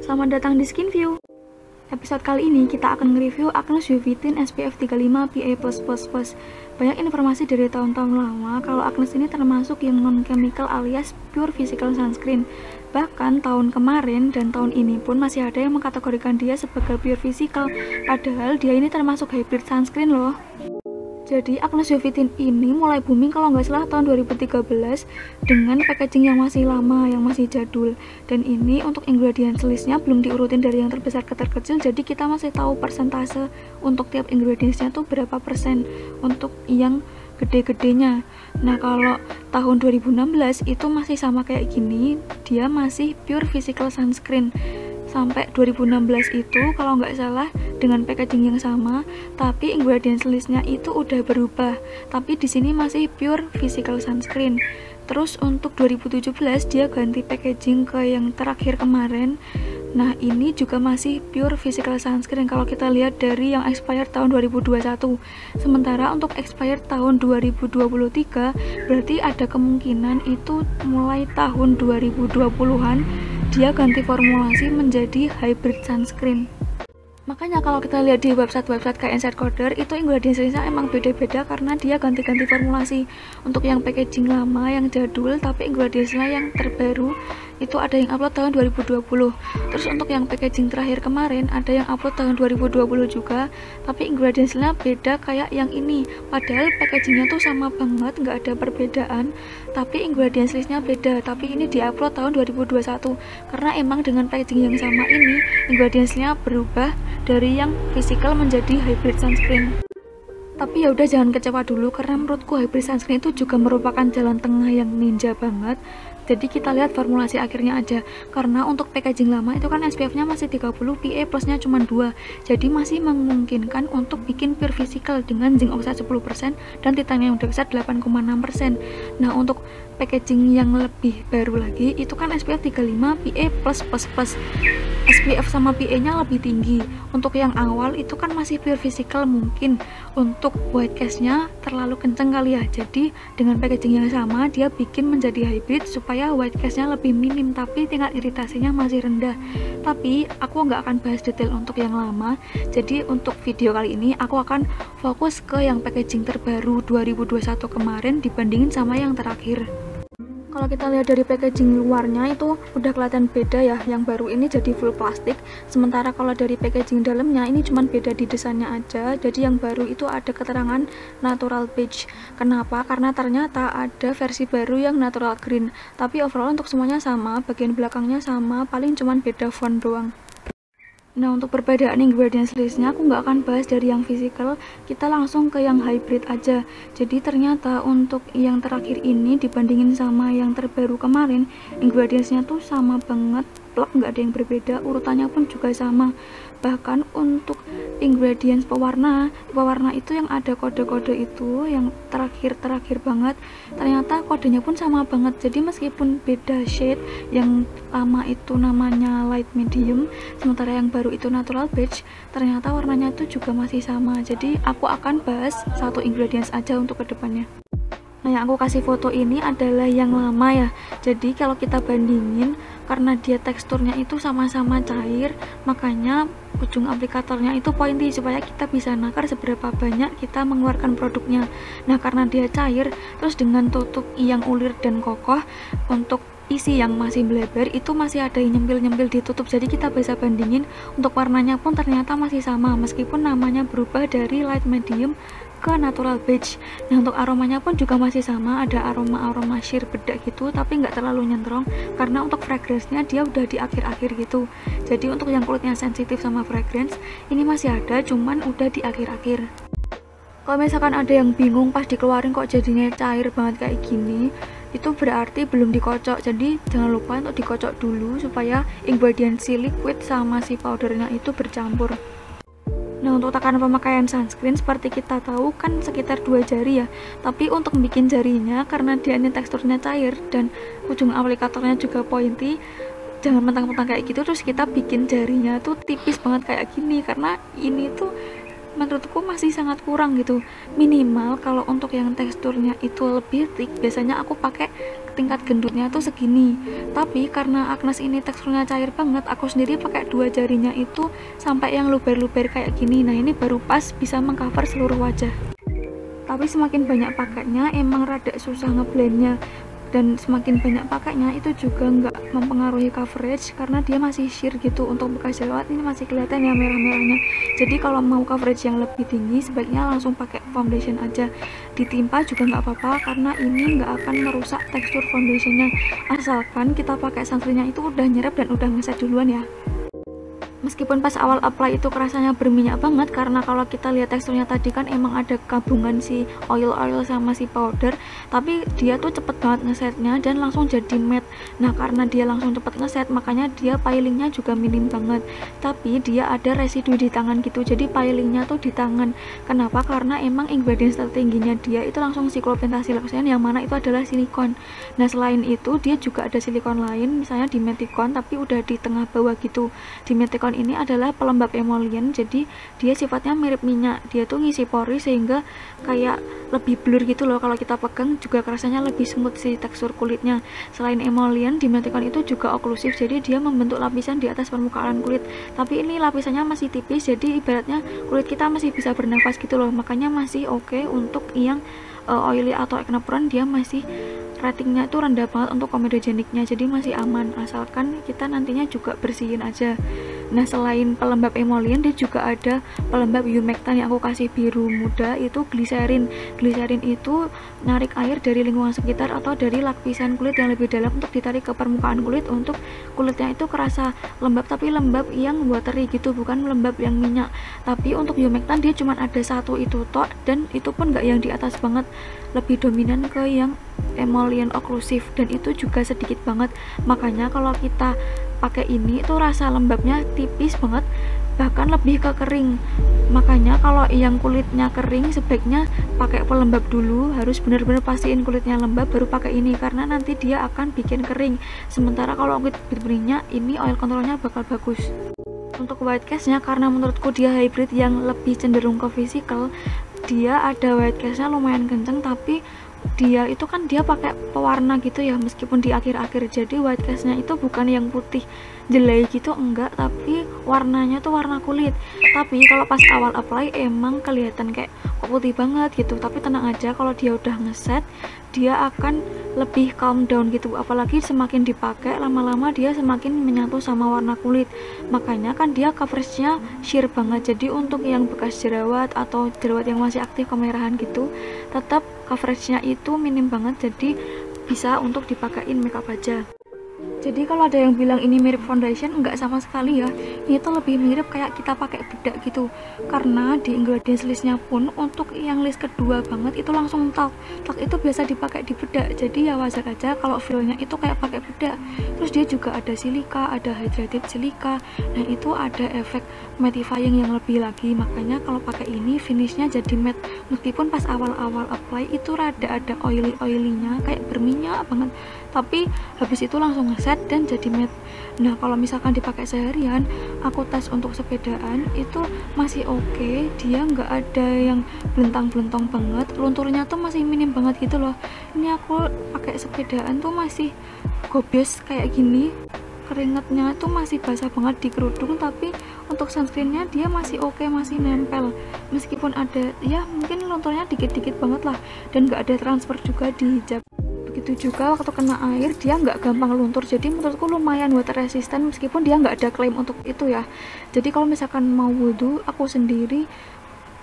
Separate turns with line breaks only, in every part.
Selamat datang di Skin View. Episode kali ini kita akan nge-review Agnes UV Tint SPF 35 PA+++. Banyak informasi dari tahun-tahun lama kalau Agnes ini termasuk yang non-chemical alias pure physical sunscreen. Bahkan tahun kemarin dan tahun ini pun masih ada yang mengkategorikan dia sebagai pure physical, padahal dia ini termasuk hybrid sunscreen loh. Jadi Agnes UV Tint ini mulai booming kalau nggak salah tahun 2013 dengan packaging yang masih lama, yang masih jadul. Dan ini untuk ingredients listnya belum diurutin dari yang terbesar ke terkecil, jadi kita masih tahu persentase untuk tiap ingredientsnya tuh berapa persen untuk yang gede-gedenya. Nah kalau tahun 2016 itu masih sama kayak gini, dia masih pure physical sunscreen. Sampai 2016 itu kalau nggak salah dengan packaging yang sama, tapi ingredients listnya itu udah berubah, tapi di sini masih pure physical sunscreen. Terus untuk 2017 dia ganti packaging ke yang terakhir kemarin. Nah ini juga masih pure physical sunscreen kalau kita lihat dari yang expired tahun 2021. Sementara untuk expired tahun 2023 berarti ada kemungkinan itu mulai tahun 2020-an dia ganti formulasi menjadi hybrid sunscreen. Makanya kalau kita lihat di website-website kayak Inside Coder itu ingredientsnya emang beda-beda karena dia ganti-ganti formulasi. Untuk yang packaging lama, yang jadul, tapi ingredientsnya yang terbaru itu ada yang upload tahun 2020. Terus untuk yang packaging terakhir kemarin ada yang upload tahun 2020 juga, tapi ingredientsnya beda kayak yang ini. Padahal packagingnya tuh sama banget, nggak ada perbedaan, tapi ingredients listnya beda. Tapi ini diupload tahun 2021 karena emang dengan packaging yang sama ini ingredientsnya berubah dari yang physical menjadi hybrid sunscreen. Tapi ya udah jangan kecewa dulu karena menurutku hybrid sunscreen itu juga merupakan jalan tengah yang ninja banget. Jadi kita lihat formulasi akhirnya aja. Karena untuk packaging lama itu kan SPF-nya masih 30, PA plusnya cuma 2. Jadi masih memungkinkan untuk bikin pure physical dengan zinc oxide 10% dan titanium dioxide 8,6%. Nah, untuk packaging yang lebih baru lagi itu kan SPF 35, PA+++. SPF sama PA-nya lebih tinggi. Untuk yang awal itu kan masih pure physical, mungkin untuk white cast-nya terlalu kenceng kali ya. Jadi dengan packaging yang sama dia bikin menjadi hybrid supaya white cast-nya lebih minim tapi tingkat iritasinya masih rendah. Tapi aku nggak akan bahas detail untuk yang lama. Jadi untuk video kali ini aku akan fokus ke yang packaging terbaru 2021 kemarin dibandingin sama yang terakhir. Kalau kita lihat dari packaging luarnya itu udah kelihatan beda ya, yang baru ini jadi full plastik, sementara kalau dari packaging dalamnya ini cuman beda di desainnya aja. Jadi yang baru itu ada keterangan natural beige. Kenapa? Karena ternyata ada versi baru yang natural green, tapi overall untuk semuanya sama, bagian belakangnya sama, paling cuman beda font doang. Nah untuk perbedaan ingredients listnya aku nggak akan bahas dari yang physical, kita langsung ke yang hybrid aja. Jadi ternyata untuk yang terakhir ini dibandingin sama yang terbaru kemarin, ingredientsnya tuh sama banget, plek, nggak ada yang berbeda, urutannya pun juga sama. Bahkan untuk ingredients pewarna itu yang ada kode-kode itu yang terakhir banget, ternyata kodenya pun sama banget. Jadi meskipun beda shade, yang lama itu namanya light medium, sementara yang baru itu natural beige, ternyata warnanya itu juga masih sama. Jadi aku akan bahas satu ingredients aja untuk kedepannya. Nah yang aku kasih foto ini adalah yang lama ya. Jadi kalau kita bandingin, karena dia teksturnya itu sama-sama cair, makanya ujung aplikatornya itu pointy supaya kita bisa nakar seberapa banyak kita mengeluarkan produknya. Nah karena dia cair, terus dengan tutup yang ulir dan kokoh, untuk isi yang masih melebar itu masih ada yang nyempil-nyempil ditutup. Jadi kita bisa bandingin untuk warnanya pun ternyata masih sama meskipun namanya berubah dari light medium ke natural beige. Nah untuk aromanya pun juga masih sama, ada aroma sheer bedak gitu tapi nggak terlalu nyentrong karena untuk fragrance-nya dia udah di akhir-akhir gitu. Jadi untuk yang kulitnya sensitif sama fragrance ini masih ada, cuman udah di akhir-akhir. Kalau misalkan ada yang bingung pas dikeluarin kok jadinya cair banget kayak gini, itu berarti belum dikocok. Jadi jangan lupa untuk dikocok dulu supaya ingredient si liquid sama si powdernya itu bercampur. Nah untuk takaran pemakaian sunscreen seperti kita tahu kan sekitar 2 jari ya, tapi untuk bikin jarinya karena dia ini teksturnya cair dan ujung aplikatornya juga pointy, jangan mentang-mentang kayak gitu terus kita bikin jarinya tuh tipis banget kayak gini, karena ini tuh menurutku masih sangat kurang gitu. Minimal kalau untuk yang teksturnya itu lebih thick, biasanya aku pakai tingkat gendutnya tuh segini. Tapi karena Agnes ini teksturnya cair banget, aku sendiri pakai 2 jarinya itu sampai yang luber-luber kayak gini. Nah ini baru pas bisa mengcover seluruh wajah. Tapi semakin banyak pakainya emang rada susah ngeblendnya, dan semakin banyak pakainya itu juga nggak mempengaruhi coverage karena dia masih sheer gitu. Untuk bekas jerawat ini masih kelihatan ya merah-merahnya. Jadi kalau mau coverage yang lebih tinggi sebaiknya langsung pakai foundation aja. Ditimpa juga nggak apa-apa karena ini nggak akan merusak tekstur foundationnya, asalkan kita pakai sunscreennya itu udah nyerap dan udah ngeset duluan ya. Meskipun pas awal apply itu kerasanya berminyak banget, karena kalau kita lihat teksturnya tadi kan emang ada gabungan si oil sama si powder, tapi dia tuh cepet banget ngesetnya dan langsung jadi matte. Nah karena dia langsung cepet ngeset, makanya dia pilingnya juga minim banget, tapi dia ada residu di tangan gitu, jadi pilingnya tuh di tangan. Kenapa? Karena emang ingredients tertingginya dia itu langsung cyclopentasiloxane, yang mana itu adalah silikon. Nah selain itu dia juga ada silikon lain, misalnya Dimethicone, tapi udah di tengah bawah gitu. Dimethicone ini adalah pelembab emollient, jadi dia sifatnya mirip minyak, dia tuh ngisi pori sehingga kayak lebih blur gitu loh. Kalau kita pegang juga rasanya lebih smooth sih tekstur kulitnya. Selain emollient, Dimethicone itu juga oklusif, jadi dia membentuk lapisan di atas permukaan kulit, tapi ini lapisannya masih tipis, jadi ibaratnya kulit kita masih bisa bernafas gitu loh. Makanya masih oke untuk yang oily atau acne prone, dia masih ratingnya itu rendah banget untuk komedogeniknya, jadi masih aman asalkan kita nantinya juga bersihin aja. Nah selain pelembab emollient, dia juga ada pelembab humectant yang aku kasih biru muda, itu gliserin. Gliserin itu narik air dari lingkungan sekitar atau dari lapisan kulit yang lebih dalam untuk ditarik ke permukaan kulit, untuk kulitnya itu kerasa lembab, tapi lembab yang watery gitu, bukan lembab yang minyak. Tapi untuk humectant dia cuma ada satu itu tok, dan itu pun nggak yang di atas banget, lebih dominan ke yang emollient oklusif, dan itu juga sedikit banget. Makanya kalau kita pakai ini tuh rasa lembabnya tipis banget, bahkan lebih ke kering. Makanya kalau yang kulitnya kering sebaiknya pakai pelembab dulu, harus benar-benar pastiin kulitnya lembab baru pakai ini, karena nanti dia akan bikin kering. Sementara kalau kulit berminyak, ini oil controlnya bakal bagus. Untuk white cast-nya, karena menurutku dia hybrid yang lebih cenderung ke physical, dia ada white cast-nya lumayan kenceng, tapi dia itu kan dia pakai pewarna gitu ya, meskipun di akhir-akhir, jadi white cast-nya itu bukan yang putih jelek gitu, enggak, tapi warnanya tuh warna kulit. Tapi kalau pas awal apply emang kelihatan kayak kok putih banget gitu, tapi tenang aja, kalau dia udah ngeset dia akan lebih calm down gitu. Apalagi semakin dipakai lama-lama dia semakin menyatu sama warna kulit, makanya kan dia coveragenya sheer banget. Jadi untuk yang bekas jerawat atau jerawat yang masih aktif kemerahan gitu, tetap coveragenya itu minim banget, jadi bisa untuk dipakein makeup aja. Jadi kalau ada yang bilang ini mirip foundation, enggak sama sekali ya. Ini tuh lebih mirip kayak kita pakai bedak gitu. Karena di ingredients listnya pun untuk yang list kedua banget itu langsung talc. Talc itu biasa dipakai di bedak. Jadi ya wajar aja kalau feelnya itu kayak pakai bedak. Terus dia juga ada silika, ada hydrated silika, dan itu ada efek mattifying yang lebih lagi. Makanya kalau pakai ini finishnya jadi matte. Meskipun pas awal-awal apply itu rada ada oily-oilynya, kayak berminyak banget, tapi habis itu langsung ngeset dan jadi matte. Nah kalau misalkan dipakai seharian, aku tes untuk sepedaan itu masih oke, dia nggak ada yang belentang-belentong banget, lunturnya tuh masih minim banget gitu loh. Ini aku pakai sepedaan tuh masih gobes kayak gini, keringatnya tuh masih basah banget di kerudung, tapi untuk sunscreennya dia masih oke, masih nempel, meskipun ada ya mungkin lunturnya dikit-dikit banget lah, dan nggak ada transfer juga di hijab. Begitu juga waktu kena air dia nggak gampang luntur, jadi menurutku lumayan water resistant, meskipun dia nggak ada klaim untuk itu ya. Jadi kalau misalkan mau wudhu, aku sendiri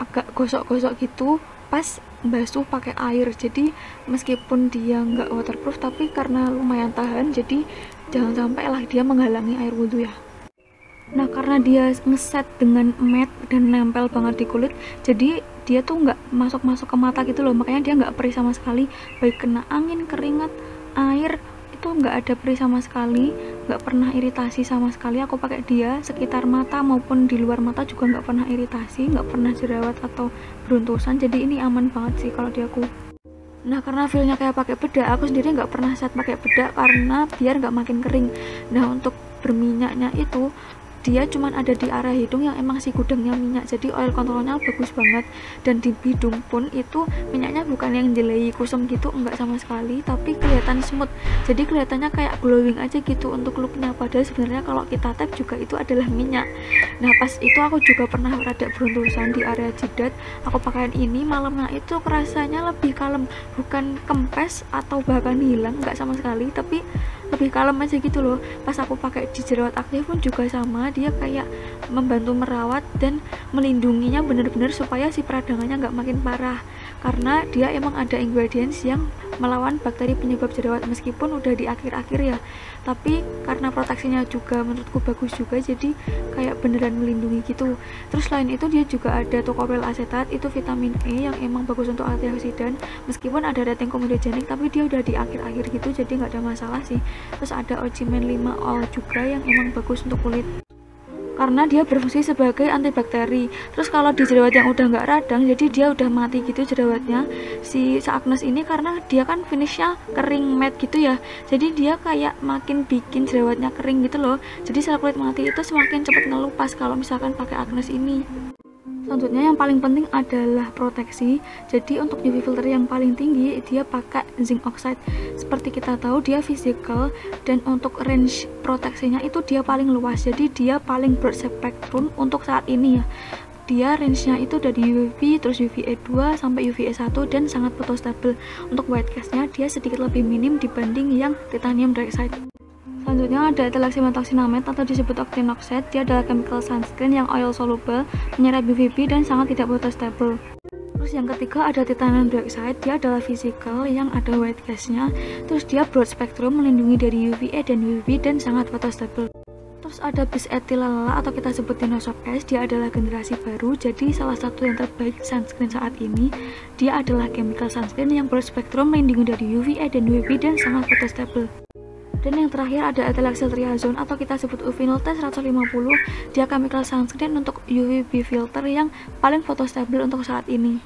agak gosok-gosok gitu pas basuh pakai air, jadi meskipun dia nggak waterproof tapi karena lumayan tahan, jadi jangan sampai lah dia menghalangi air wudhu ya. Nah karena dia ngeset dengan matte dan nempel banget di kulit, jadi dia tuh nggak masuk-masuk ke mata gitu loh, makanya dia nggak perih sama sekali, baik kena angin, keringat, air, itu nggak ada perih sama sekali, nggak pernah iritasi sama sekali. Aku pakai dia sekitar mata maupun di luar mata juga nggak pernah iritasi, nggak pernah jerawat atau beruntusan, jadi ini aman banget sih kalau di aku. Nah karena feelnya kayak pakai bedak, aku sendiri nggak pernah set pakai bedak karena biar nggak makin kering. Nah untuk berminyaknya itu dia cuman ada di area hidung yang emang si gudangnya minyak, jadi oil controlnya bagus banget. Dan di hidung pun itu minyaknya bukan yang jelly kusam gitu, enggak sama sekali, tapi kelihatan smooth, jadi kelihatannya kayak glowing aja gitu untuk looknya, padahal sebenarnya kalau kita tap juga itu adalah minyak. Nah pas itu aku juga pernah rada beruntusan di area jidat, aku pakaian ini malamnya itu rasanya lebih kalem, bukan kempes atau bahkan hilang, enggak sama sekali, tapi lebih kalem aja gitu loh. Pas aku pakai di jerawat aktif pun juga sama, dia kayak membantu merawat dan melindunginya bener-bener supaya si peradangannya nggak makin parah, karena dia emang ada ingredients yang melawan bakteri penyebab jerawat, meskipun udah di akhir-akhir ya, tapi karena proteksinya juga menurutku bagus juga, jadi kayak beneran melindungi gitu. Terus selain itu dia juga ada tocopherol acetate, itu vitamin E yang emang bagus untuk antioksidan, meskipun ada rating komedogenik tapi dia udah di akhir-akhir gitu, jadi nggak ada masalah sih. Terus ada Ochimen 5 All juga yang emang bagus untuk kulit karena dia berfungsi sebagai antibakteri. Terus kalau di jerawat yang udah nggak radang, jadi dia udah mati gitu jerawatnya, si Agnes ini karena dia kan finishnya kering matte gitu ya, jadi dia kayak makin bikin jerawatnya kering gitu loh, jadi sel kulit mati itu semakin cepat ngelupas kalau misalkan pakai Agnes ini. Selanjutnya yang paling penting adalah proteksi. Jadi untuk UV filter yang paling tinggi dia pakai zinc oxide. Seperti kita tahu dia physical, dan untuk range proteksinya itu dia paling luas. Jadi dia paling broad spectrum untuk saat ini ya. Dia range-nya itu dari UV, terus UVA2 sampai UVA1 dan sangat photostable. Untuk white cast-nya dia sedikit lebih minim dibanding yang titanium dioxide. Selanjutnya ada ethoxymethoxynamide atau disebut octinoxate. Dia adalah chemical sunscreen yang oil soluble, menyerap UVB dan sangat tidak photostable. Terus yang ketiga ada titanium dioxide. Dia adalah physical yang ada white cast-nya. Terus dia broad spectrum, melindungi dari UVA dan UVB dan sangat photostable. Terus ada bis-ethylala atau kita sebut Dinosoft S. Dia adalah generasi baru, jadi salah satu yang terbaik sunscreen saat ini. Dia adalah chemical sunscreen yang broad spectrum, melindungi dari UVA dan UVB dan sangat photostable. Dan yang terakhir ada ethylaxyl triazone atau kita sebut Uvinol T150. Dia chemical sunscreen untuk UVB filter yang paling photostable untuk saat ini.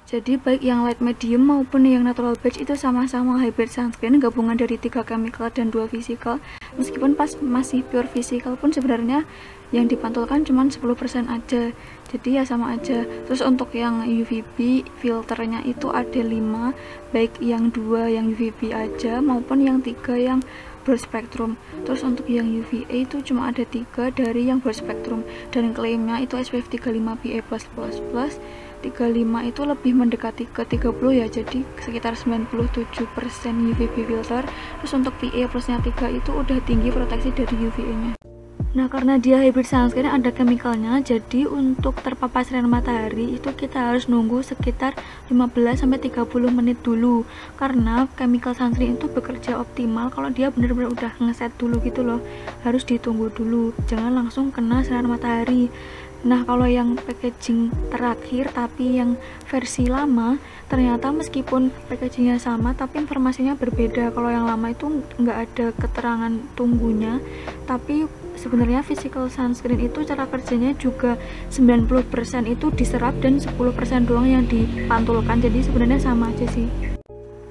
Jadi baik yang light medium maupun yang natural beige itu sama-sama hybrid sunscreen, gabungan dari 3 chemical dan 2 physical. Meskipun pas masih pure physical pun sebenarnya yang dipantulkan cuma 10% aja, jadi ya sama aja. Terus untuk yang UVB filternya itu ada 5, baik yang 2 yang UVB aja maupun yang 3 yang broad spectrum. Terus untuk yang UVA itu cuma ada 3 dari yang broad spectrum, dan klaimnya itu SPF 35 PA+++. 35 itu lebih mendekati ke 30 ya, jadi sekitar 97% UVB filter. Terus untuk PA plusnya 3 itu udah tinggi proteksi dari UVA nya. Nah karena dia hybrid sunscreen ada chemicalnya, jadi untuk terpapar sinar matahari itu kita harus nunggu sekitar 15-30 menit dulu, karena chemical sunscreen itu bekerja optimal kalau dia bener-bener udah ngeset dulu gitu loh, harus ditunggu dulu, jangan langsung kena sinar matahari. Nah kalau yang packaging terakhir tapi yang versi lama, ternyata meskipun packagingnya sama tapi informasinya berbeda. Kalau yang lama itu nggak ada keterangan tunggunya, tapi sebenarnya physical sunscreen itu cara kerjanya juga 90% itu diserap dan 10% doang yang dipantulkan, jadi sebenarnya sama aja sih.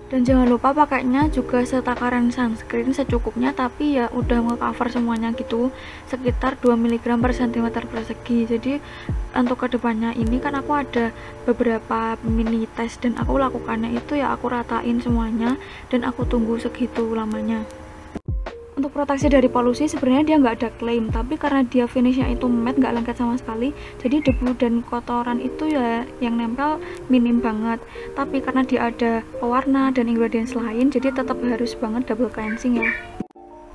Dan jangan lupa pakainya juga setakaran sunscreen secukupnya, tapi ya udah nge-cover semuanya gitu, sekitar 2 mg per cm persegi. Jadi untuk kedepannya ini kan aku ada beberapa mini tes dan aku lakukannya itu ya aku ratain semuanya dan aku tunggu segitu lamanya. Untuk proteksi dari polusi sebenarnya dia nggak ada klaim, tapi karena dia finishnya itu matte, nggak lengket sama sekali, jadi debu dan kotoran itu ya yang nempel minim banget. Tapi karena dia ada pewarna dan ingredients lain, jadi tetap harus banget double cleansing ya.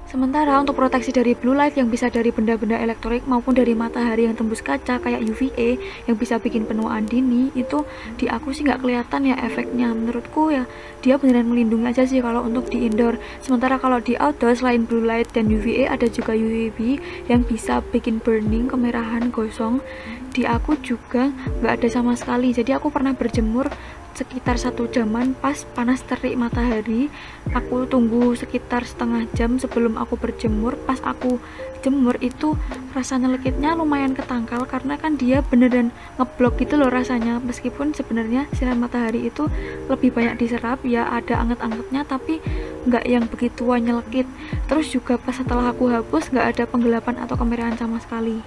Sementara untuk proteksi dari blue light yang bisa dari benda-benda elektronik maupun dari matahari yang tembus kaca kayak UVA yang bisa bikin penuaan dini, itu di aku sih nggak kelihatan ya efeknya. Menurutku ya dia beneran melindungi aja sih kalau untuk di indoor. Sementara kalau di outdoor selain blue light dan UVA ada juga UVB yang bisa bikin burning, kemerahan, gosong. Di aku juga nggak ada sama sekali. Jadi aku pernah berjemur sekitar 1 jaman pas panas terik matahari, aku tunggu sekitar setengah jam sebelum aku berjemur. Pas aku jemur itu rasanya lekitnya lumayan ketangkal karena kan dia beneran ngeblok gitu loh rasanya, meskipun sebenarnya sinar matahari itu lebih banyak diserap ya, ada anget-angetnya tapi nggak yang begitu nyelekit. Terus juga pas setelah aku hapus nggak ada penggelapan atau kemerahan sama sekali.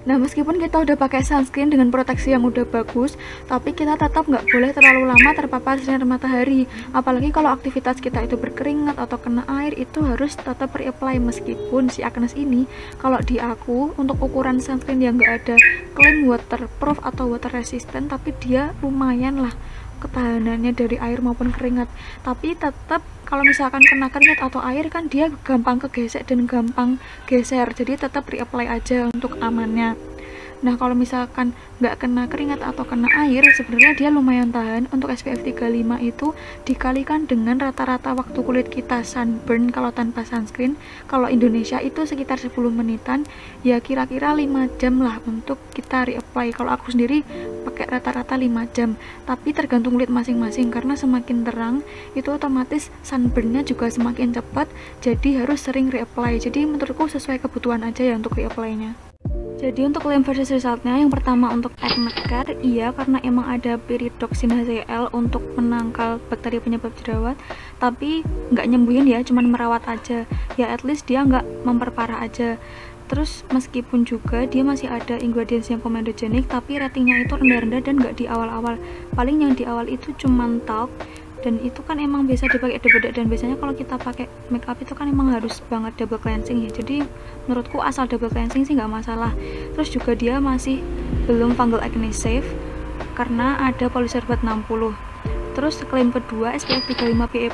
Nah, meskipun kita udah pakai sunscreen dengan proteksi yang udah bagus, tapi kita tetap nggak boleh terlalu lama terpapar sinar matahari. Apalagi kalau aktivitas kita itu berkeringat atau kena air, itu harus tetap reapply. Meskipun si Agnes ini, kalau di aku, untuk ukuran sunscreen yang nggak ada klaim waterproof atau water resistant, tapi dia lumayan lah ketahanannya dari air maupun keringat. Tapi tetap kalau misalkan kena keringat atau air kan dia gampang kegesek dan gampang geser, jadi tetap reapply aja untuk amannya. Nah, kalau misalkan nggak kena keringat atau kena air, sebenarnya dia lumayan tahan. Untuk SPF 35 itu dikalikan dengan rata-rata waktu kulit kita sunburn kalau tanpa sunscreen. Kalau Indonesia itu sekitar 10 menitan, ya kira-kira 5 jam lah untuk kita reapply. Kalau aku sendiri pakai rata-rata 5 jam, tapi tergantung kulit masing-masing, karena semakin terang itu otomatis sunburnnya juga semakin cepat, jadi harus sering reapply. Jadi menurutku sesuai kebutuhan aja ya untuk reapply-nya. Jadi untuk claim versus resultnya, yang pertama untuk acne care, iya karena emang ada pyridoxine HCl untuk menangkal bakteri penyebab jerawat, tapi nggak nyembuhin ya, cuman merawat aja. Ya at least dia nggak memperparah aja. Terus meskipun juga dia masih ada ingredients yang comedogenic, tapi ratingnya itu rendah-rendah dan nggak di awal-awal. Paling yang di awal itu cuman talc, dan itu kan emang biasa dipakai bedak, dan biasanya kalau kita pakai makeup itu kan emang harus banget double cleansing ya. Jadi menurutku asal double cleansing sih nggak masalah. Terus juga dia masih belum fungal acne safe karena ada polysorbate 60. Terus klaim kedua SPF 35 PA+++,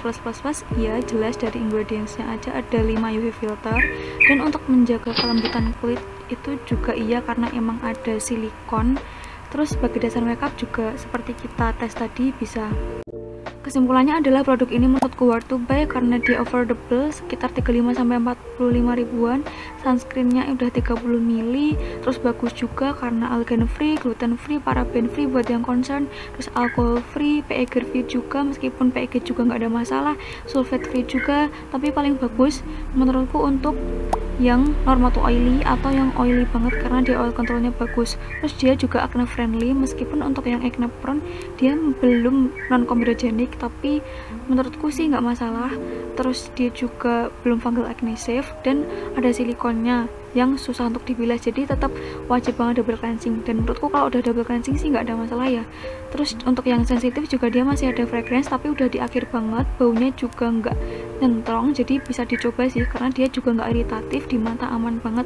ya jelas dari ingredientsnya aja ada 5 UV filter, dan untuk menjaga kelembutan kulit itu juga iya karena emang ada silikon. Terus sebagai dasar makeup juga seperti kita tes tadi bisa. Kesimpulannya adalah produk ini menurutku worth to buy karena dia affordable, sekitar 35-45 ribuan. Sunscreennya udah 30 ml, terus bagus juga karena algae free, gluten free, paraben free buat yang concern, terus alcohol free, PEG free juga, meskipun PEG juga nggak ada masalah, sulfate free juga. Tapi paling bagus menurutku untuk yang normal to oily atau yang oily banget karena dia oil controlnya bagus. Terus dia juga acne friendly, meskipun untuk yang acne prone dia belum non comedogenic, tapi menurutku sih nggak masalah. Terus dia juga belum fungal acne safe dan ada silikonnya yang susah untuk dibilas, jadi tetap wajib banget double cleansing. Dan menurutku kalau udah double cleansing sih nggak ada masalah ya. Terus untuk yang sensitif juga dia masih ada fragrance, tapi udah di akhir banget, baunya juga nggak nyentrong, jadi bisa dicoba sih karena dia juga nggak iritatif, di mata aman banget.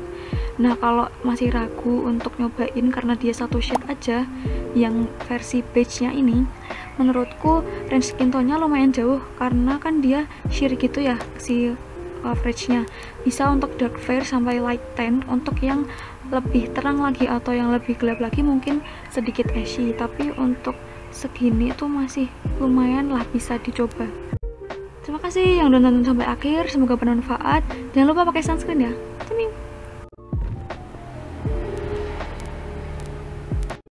Nah, kalau masih ragu untuk nyobain karena dia satu shade aja yang versi beige nya ini, menurutku range skin tone-nya lumayan jauh karena kan dia sheer gitu ya si coverage-nya. Bisa untuk dark fair sampai light tan. Untuk yang lebih terang lagi atau yang lebih gelap lagi mungkin sedikit ashy, tapi untuk segini itu masih lumayan lah, bisa dicoba. Terima kasih yang udah nonton sampai akhir, semoga bermanfaat. Jangan lupa pakai sunscreen ya.